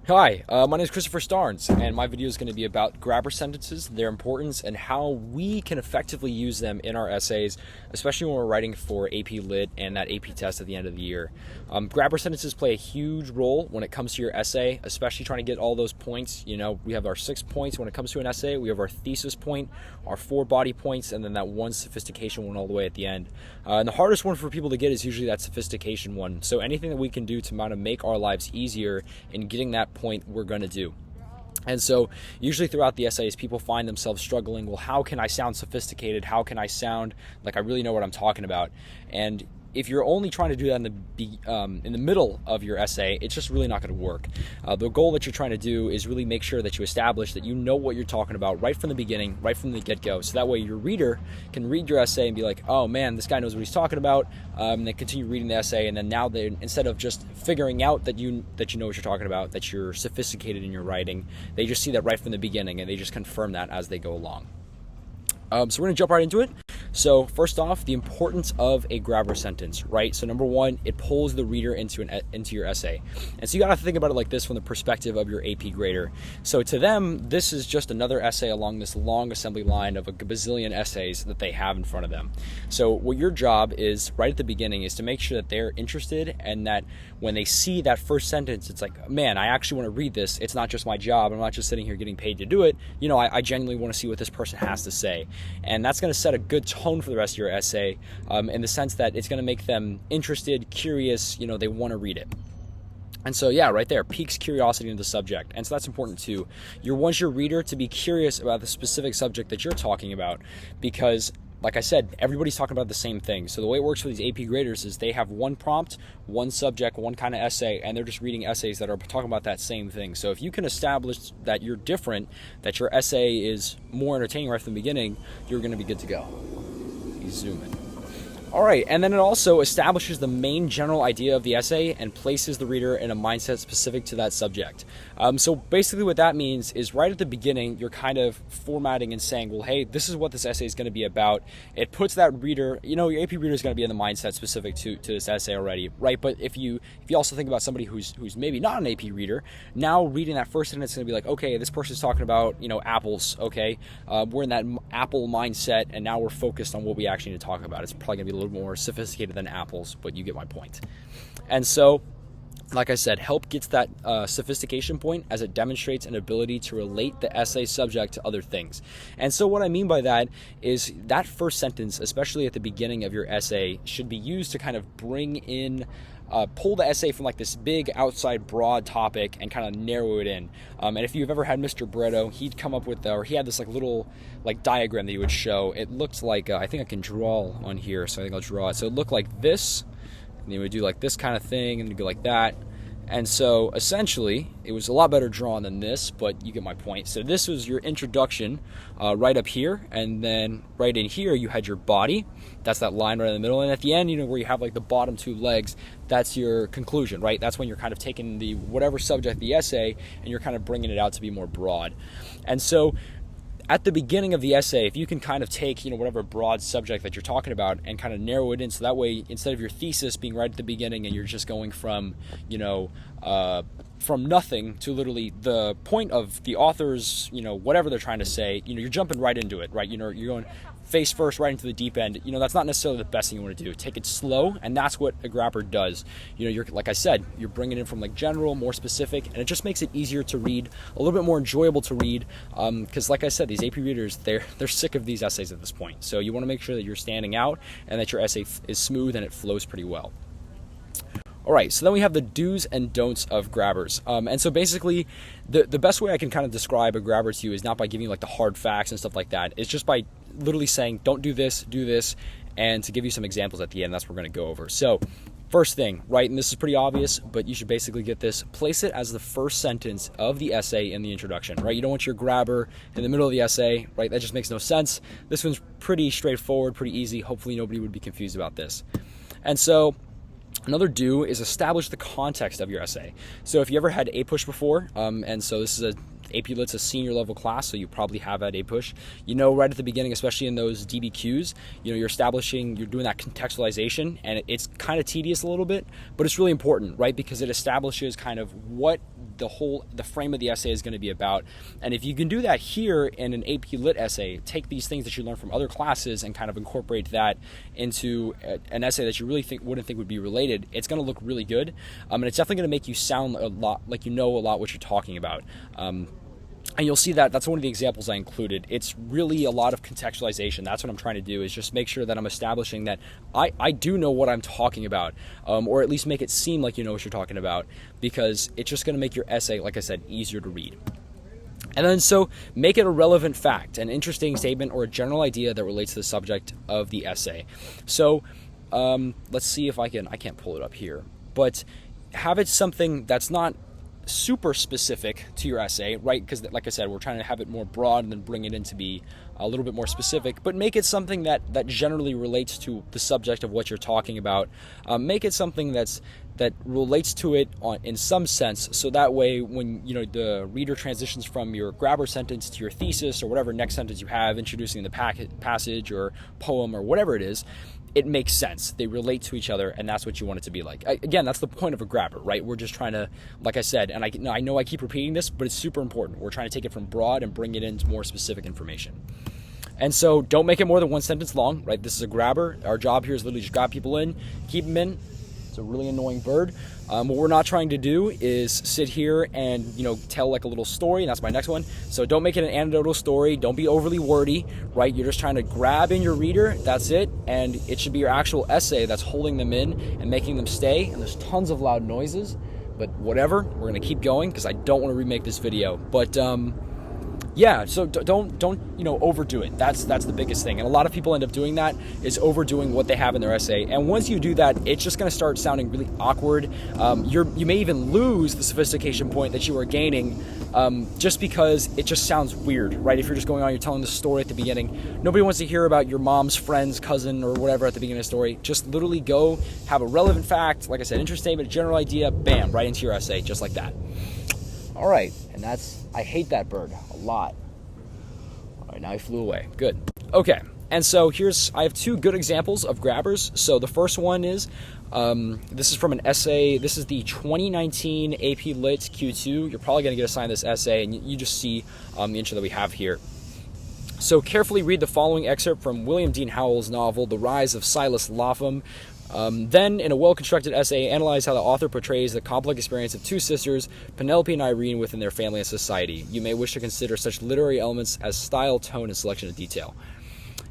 Hi, my name is Christopher Starnes, and my video is going to be about grabber sentences, their importance, and how we can effectively use them in our essays, especially when we're writing for AP Lit and that AP test at the end of the year. Grabber sentences play a huge role when it comes to your essay, especially trying to get all those points. You know, we have our 6 points when it comes to an essay. We have our thesis point, our 4 body points, and then that one sophistication one all the way at the end. And the hardest one for people to get is usually that sophistication one. So anything that we can do to kind of make our lives easier in getting that point, we're going to do. And so usually throughout the essays, people find themselves struggling, well, how can I sound sophisticated? How can I sound like I really know what I'm talking about? And if you're only trying to do that in the middle of your essay, it's just really not going to work. The goal that you're trying to do is really make sure that you establish that you know what you're talking about right from the beginning, right from the get-go. So that way your reader can read your essay and be like, oh man, this guy knows what he's talking about. And they continue reading the essay, and then now they, instead of just figuring out that you know what you're talking about, that you're sophisticated in your writing, they just see that right from the beginning, and they just confirm that as they go along. So we're going to jump right into it. So first off, the importance of a grabber sentence, right? So number one, it pulls the reader into your essay. And so you got to think about it like this from the perspective of your AP grader. So to them, this is just another essay along this long assembly line of a bazillion essays that they have in front of them. So what your job is right at the beginning is to make sure that they're interested, and that when they see that first sentence, it's like, man, I actually want to read this. It's not just my job. I'm not just sitting here getting paid to do it. You know, I genuinely want to see what this person has to say. And that's going to set a good tone for the rest of your essay, in the sense that it's going to make them interested, curious, you know, they want to read it. And so, yeah, right there, piques curiosity in the subject. And so that's important too. You want your reader to be curious about the specific subject that you're talking about, because like I said, everybody's talking about the same thing. So the way it works for these AP graders is they have one prompt, one subject, one kind of essay, and they're just reading essays that are talking about that same thing. So if you can establish that you're different, that your essay is more entertaining right from the beginning, you're going to be good to go. You zoom in. All right, and then it also establishes the main general idea of the essay and places the reader in a mindset specific to that subject. So basically what that means is right at the beginning, you're kind of formatting and saying, well, hey, this is what this essay is going to be about. It puts that reader, you know, your AP reader is going to be in the mindset specific to this essay already, right? But if you also think about somebody who's maybe not an AP reader, now reading that first sentence is going to be like, okay, this person's talking about, you know, apples, okay? We're in that apple mindset, and now we're focused on what we actually need to talk about. It's probably going to be a little more sophisticated than apples, but you get my point. And so, like I said, help gets that sophistication point as it demonstrates an ability to relate the essay subject to other things. And so what I mean by that is that first sentence, especially at the beginning of your essay, should be used to kind of bring in pull the essay from like this big outside broad topic and kind of narrow it in. And if you've ever had Mr. Bretto, he'd come up with, or he had this like little like diagram that he would show. It looked like, I think I can draw on here, so I think I'll draw it. So it looked like this, and he would do like this kind of thing, and he'd go like that. And so essentially, it was a lot better drawn than this, but you get my point. So this was your introduction right up here, and then right in here you had your body. That's that line right in the middle. And at the end, you know, where you have like the bottom 2 legs, that's your conclusion, right? That's when you're kind of taking the whatever subject, the essay, and you're kind of bringing it out to be more broad. And so at the beginning of the essay, if you can kind of take, you know, whatever broad subject that you're talking about and kind of narrow it in, so that way, instead of your thesis being right at the beginning and you're just going from, you know, from nothing to literally the point of the author's, you know, whatever they're trying to say, you know, you're jumping right into it, right? You know, you're going face first right into the deep end. You know, that's not necessarily the best thing you want to do. Take it slow, and that's what a grabber does. You know, you're, like I said, you're bringing it in from like general, more specific, and it just makes it easier to read, a little bit more enjoyable to read, because like I said, these AP readers, they're sick of these essays at this point. So you want to make sure that you're standing out and that your essay is smooth and it flows pretty well. All right, so then we have the do's and don'ts of grabbers. And so basically, the best way I can kind of describe a grabber to you is not by giving you like the hard facts and stuff like that. It's just by literally saying, don't do this, and to give you some examples at the end, that's what we're going to go over. So first thing, right, and this is pretty obvious, but you should basically get this, place it as the first sentence of the essay in the introduction, right? You don't want your grabber in the middle of the essay, right? That just makes no sense. This one's pretty straightforward, pretty easy. Hopefully nobody would be confused about this. And so another do is establish the context of your essay. So if you ever had APUSH before, and so this is a AP Lit's a senior level class, so you probably have at APUSH. You know, right at the beginning, especially in those DBQs, you know, you're doing that contextualization, and it's kind of tedious a little bit, but it's really important, right? Because it establishes kind of what the frame of the essay is going to be about. And if you can do that here in an AP Lit essay, take these things that you learn from other classes and kind of incorporate that into an essay that you really wouldn't think would be related, it's going to look really good. And it's definitely going to make you sound a lot like you know a lot what you're talking about. And you'll see that that's one of the examples I included. It's really a lot of contextualization. That's what I'm trying to do, is just make sure that I'm establishing that I do know what I'm talking about, or at least make it seem like you know what you're talking about, because it's just going to make your essay, like I said, easier to read. And then so make it a relevant fact, an interesting statement, or a general idea that relates to the subject of the essay. So let's see if I can't pull it up here, but have it something that's not super specific to your essay, right? Because like I said, we're trying to have it more broad and then bring it in to be a little bit more specific, but make it something that generally relates to the subject of what you're talking about. Make it something that relates to it in some sense, so that way when the reader transitions from your grabber sentence to your thesis or whatever next sentence you have introducing the passage or poem or whatever it is, it makes sense. They relate to each other, and that's what you want it to be like. Again, that's the point of a grabber, right? We're just trying to, like I said, and I know I keep repeating this, but it's super important. We're trying to take it from broad and bring it into more specific information. And so don't make it more than one sentence long, right? This is a grabber. Our job here is literally just grab people in, keep them in. It's a really annoying bird. What we're not trying to do is sit here and tell like a little story, and that's my next one. So don't make it an anecdotal story. Don't be overly wordy, right? You're just trying to grab in your reader. That's it, and it should be your actual essay that's holding them in and making them stay. And there's tons of loud noises, but whatever. We're gonna keep going because I don't want to remake this video. But yeah, so don't overdo it. That's the biggest thing, and a lot of people end up doing that, is overdoing what they have in their essay. And once you do that, it's just going to start sounding really awkward. You may even lose the sophistication point that you were gaining, just because it just sounds weird, right? If you're just going on, you're telling the story at the beginning. Nobody wants to hear about your mom's friend's cousin or whatever at the beginning of the story. Just literally go have a relevant fact, like I said, interest statement, a general idea, bam, right into your essay, just like that. All right, and I hate that bird a lot. All right, now he flew away. Good. Okay, and so I have two good examples of grabbers. So the first one is, this is from an essay. This is the 2019 AP Lit Q2. You're probably going to get assigned this essay, and you just see the intro that we have here. So carefully read the following excerpt from William Dean Howell's novel, The Rise of Silas Lapham. Then, in a well-constructed essay, analyze how the author portrays the complex experience of two sisters, Penelope and Irene, within their family and society. You may wish to consider such literary elements as style, tone, and selection of detail.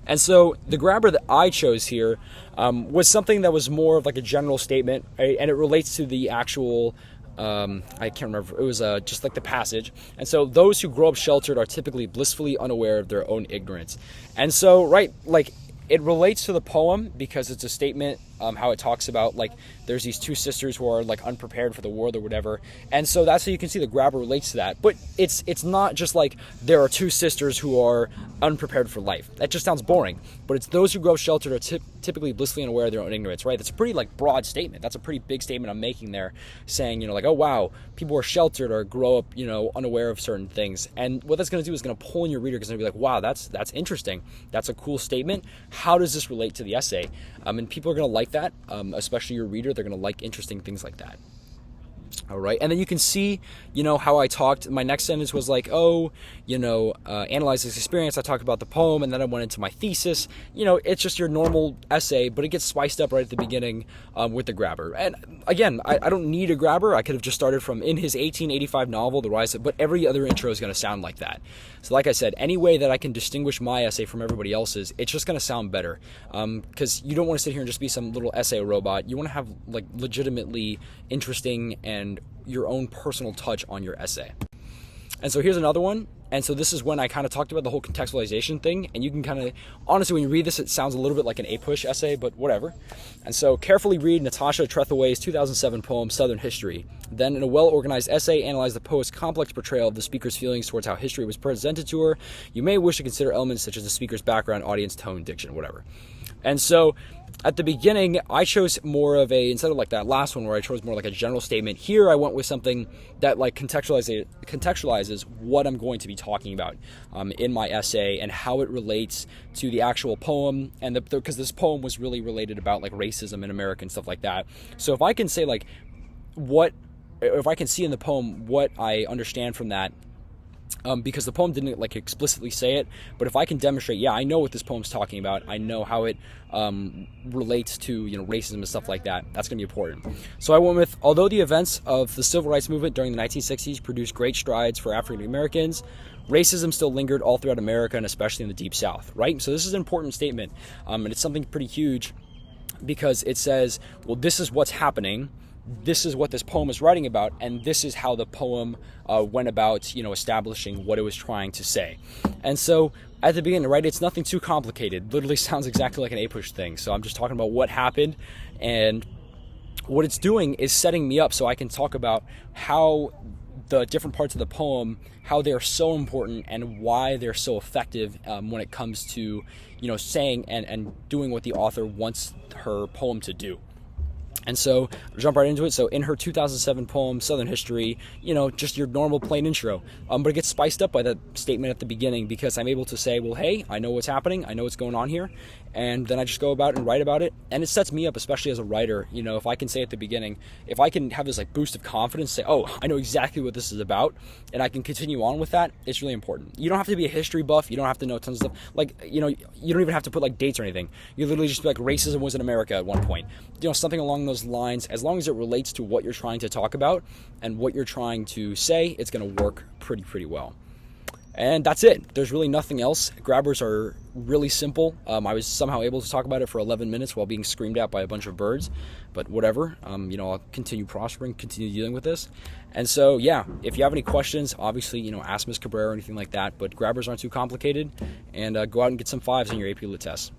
And so the grabber that I chose here was something that was more of like a general statement, right? And it relates to the actual I can't remember. It was just like the passage. And so those who grow up sheltered are typically blissfully unaware of their own ignorance. And so, right, like, it relates to the poem because it's a statement, how it talks about, like, there's these two sisters who are, like, unprepared for the world or whatever. And so that's how you can see the grabber relates to that. But it's not just like there are two sisters who are unprepared for life. That just sounds boring. But it's those who grow up sheltered are typically blissfully unaware of their own ignorance, right? That's a pretty, like, broad statement. That's a pretty big statement I'm making there, saying, like, oh, wow, people who are sheltered or grow up, unaware of certain things. And what that's going to do is going to pull in your reader, because they're going to be like, wow, that's interesting. That's a cool statement. How does this relate to the essay? And people are going to like that, especially your reader. They're going to like interesting things like that. All right, and then you can see, how I talked. My next sentence was like, analyze this experience. I talked about the poem, and then I went into my thesis. It's just your normal essay, but it gets spiced up right at the beginning with the grabber. And again, I don't need a grabber. I could have just started from in his 1885 novel, The Rise of, but every other intro is going to sound like that. So like I said, any way that I can distinguish my essay from everybody else's, it's just going to sound better. Because you don't want to sit here and just be some little essay robot. You want to have, like, legitimately interesting and your own personal touch on your essay. And so here's another one. And so this is when I kind of talked about the whole contextualization thing. And you can kind of, honestly, when you read this, it sounds a little bit like an APUSH essay, but whatever. And so carefully read Natasha Trethewey's 2007 poem, Southern History. Then, in a well-organized essay, analyze the poet's complex portrayal of the speaker's feelings towards how history was presented to her. You may wish to consider elements such as the speaker's background, audience, tone, diction, whatever. And so at the beginning, I chose more of a, instead of like that last one where I chose more like a general statement, here I went with something that like contextualizes what I'm going to be talking about in my essay and how it relates to the actual poem, and because this poem was really related about like racism in America and stuff like that. So if I can say like if I can see in the poem what I understand from that, because the poem didn't like explicitly say it, but if I can demonstrate, yeah, I know what this poem's talking about, I know how it relates to, you know, racism and stuff like that, that's going to be important. So I went with, although the events of the civil rights movement during the 1960s produced great strides for African Americans, racism still lingered all throughout America and especially in the Deep South, right? So this is an important statement, and it's something pretty huge because it says, well, this is what's happening, this is what this poem is writing about, and this is how the poem went about, you know, establishing what it was trying to say. And so at the beginning, right, it's nothing too complicated. Literally sounds exactly like an APUSH thing. So I'm just talking about what happened, and what it's doing is setting me up so I can talk about how the different parts of the poem, how they're so important and why they're so effective when it comes to, you know, saying and doing what the author wants her poem to do. And so I'll jump right into it. So in her 2007 poem, Southern History, you know, just your normal plain intro. But it gets spiced up by that statement at the beginning because I'm able to say, well, hey, I know what's happening. I know what's going on here. And then I just go about and write about it. And it sets me up, especially as a writer, you know, if I can say at the beginning, if I can have this like boost of confidence, say, oh, I know exactly what this is about, and I can continue on with that, it's really important. You don't have to be a history buff. You don't have to know tons of stuff. Like, you know, you don't even have to put like dates or anything. You literally just be like, racism was in America at one point. You know, something along those lines. As long as it relates to what you're trying to talk about and what you're trying to say, it's going to work pretty well. And that's it. There's really nothing else. Grabbers are really simple. I was somehow able to talk about it for 11 minutes while being screamed at by a bunch of birds, but whatever. You know, I'll continue prospering, continue dealing with this. And so, yeah, if you have any questions, obviously, you know, ask Ms. Cabrera or anything like that, but grabbers aren't too complicated, and go out and get some 5s on your AP Lit test.